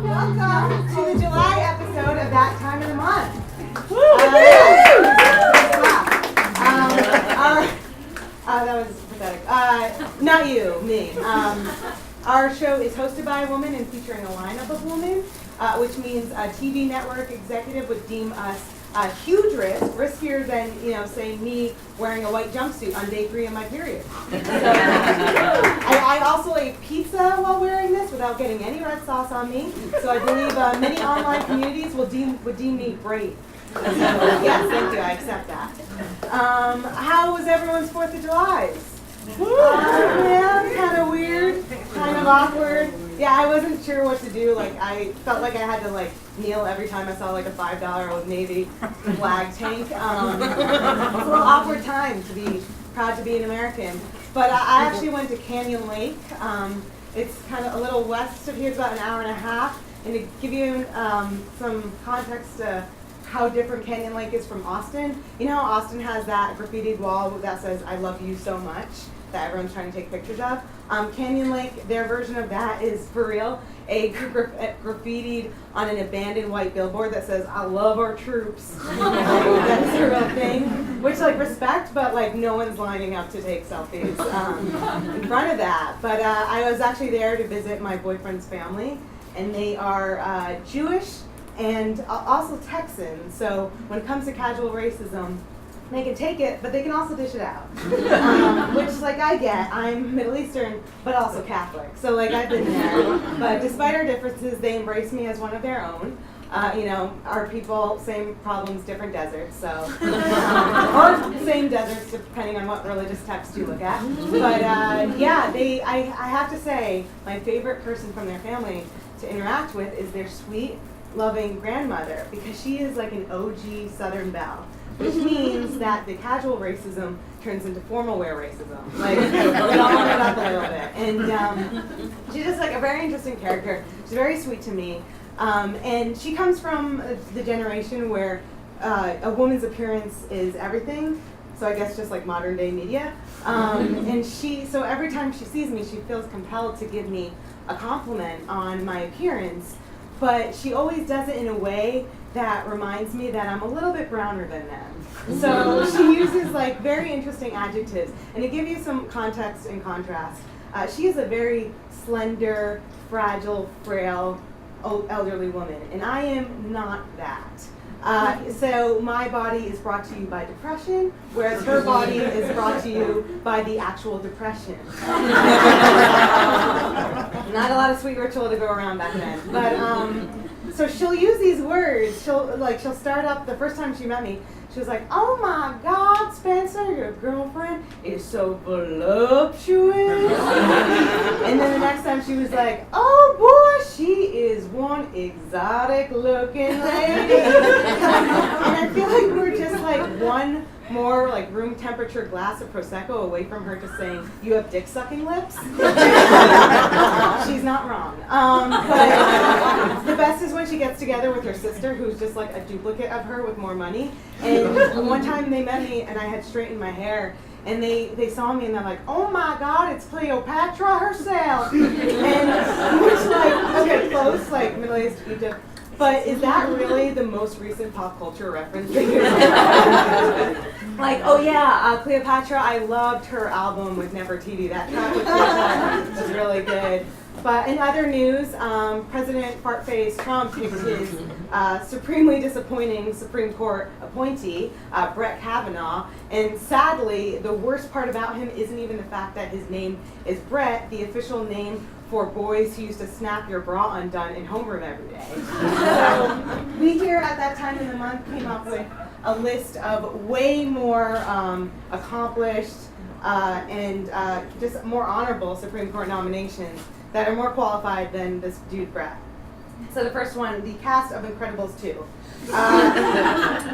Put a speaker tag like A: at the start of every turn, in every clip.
A: Welcome to the July episode of That Time of the Month. That was pathetic. Not you, me. Our show is hosted by a woman and featuring a lineup of women, which means a TV network executive would deem us a huge risk, riskier than, say me wearing a white jumpsuit on day 3 of my period. So, I also ate pizza while wearing this without getting any red sauce on me. So I believe many online communities would deem me brave. So, yes, thank you. I accept that. How was everyone's 4th of July? Yeah, kind of weird, kind of awkward. Yeah, I wasn't sure what to do. I felt like I had to kneel every time I saw a $5 Old Navy flag tank. It's a little awkward time to be proud to be an American. But I actually went to Canyon Lake. It's kind of a little west of here. It's about an hour and a half. And to give you some context to how different Canyon Lake is from Austin, you know how Austin has that graffitied wall that says "I love you so much" that everyone's trying to take pictures of? Canyon Lake, their version of that is, for real, a graffitied on an abandoned white billboard that says "I love our troops." That's a real thing, which respect, but no one's lining up to take selfies in front of that. But I was actually there to visit my boyfriend's family, and they are Jewish and also Texan. So when it comes to casual racism, they can take it, but they can also dish it out. Which, I get. I'm Middle Eastern, but also Catholic. So, I've been there. But despite our differences, they embrace me as one of their own. Our people, same problems, different deserts. So, or same deserts, depending on what religious text you look at. But, yeah, I have to say, my favorite person from their family to interact with is their sweet, loving grandmother, because she is an OG Southern belle, which means that the casual racism turns into formal wear racism. We all it up a little bit. And she's just a very interesting character. She's very sweet to me. And she comes from the generation where a woman's appearance is everything. So I guess just modern day media. And so every time she sees me, she feels compelled to give me a compliment on my appearance. But she always does it in a way that reminds me that I'm a little bit browner than them. So she uses very interesting adjectives. And to give you some context and contrast, she is a very slender, fragile, frail, elderly woman. And I am not that. So my body is brought to you by depression, whereas her body is brought to you by the actual depression. Not a lot of sweet ritual to go around back then. But so she'll use these words. She'll start up the first time she met me. She was like, "Oh my God, Spencer, your girlfriend is so voluptuous." And then the next time she was like, "Oh boy, she is one exotic looking lady." And I feel like we're just one more room temperature glass of Prosecco away from her just saying, "You have dick sucking lips." She's not wrong. But the best is when she gets together with her sister, who's just a duplicate of her with more money. And one time they met me and I had straightened my hair, and they saw me and they're like, "Oh my God, it's Cleopatra herself." And which okay, close, Middle East, Egypt. But is that really the most recent pop culture reference that you're oh yeah, Cleopatra, I loved her album with Nefertiti. That track with Cleopatra was really good. But in other news, President Fartface Trump picked his supremely disappointing Supreme Court appointee, Brett Kavanaugh. And sadly, the worst part about him isn't even the fact that his name is Brett, the official name for boys who used to snap your bra undone in homeroom every day. So we here at That Time in the Month came up with a list of way more accomplished and just more honorable Supreme Court nominations that are more qualified than this dude Brett. So the first one, the cast of Incredibles 2.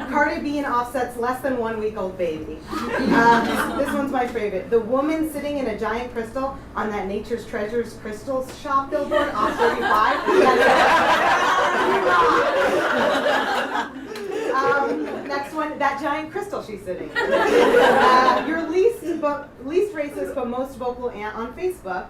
A: Cardi B and Offset's less than 1 week old baby. This one's my favorite. The woman sitting in a giant crystal on that Nature's Treasures crystals shop billboard off 35. Next one, that giant crystal she's sitting. Your least racist but most vocal aunt on Facebook,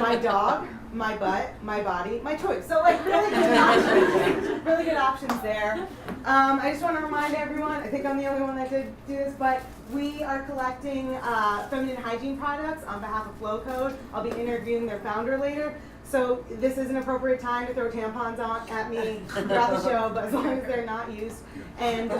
A: my dog. my butt, my body, my choice. So like really good options, really good options there. I just want to remind everyone, I think I'm the only one that did do this, but we are collecting feminine hygiene products on behalf of Flow Code. I'll be interviewing their founder later. So this is an appropriate time to throw tampons on at me throughout the show, but as long as they're not used. And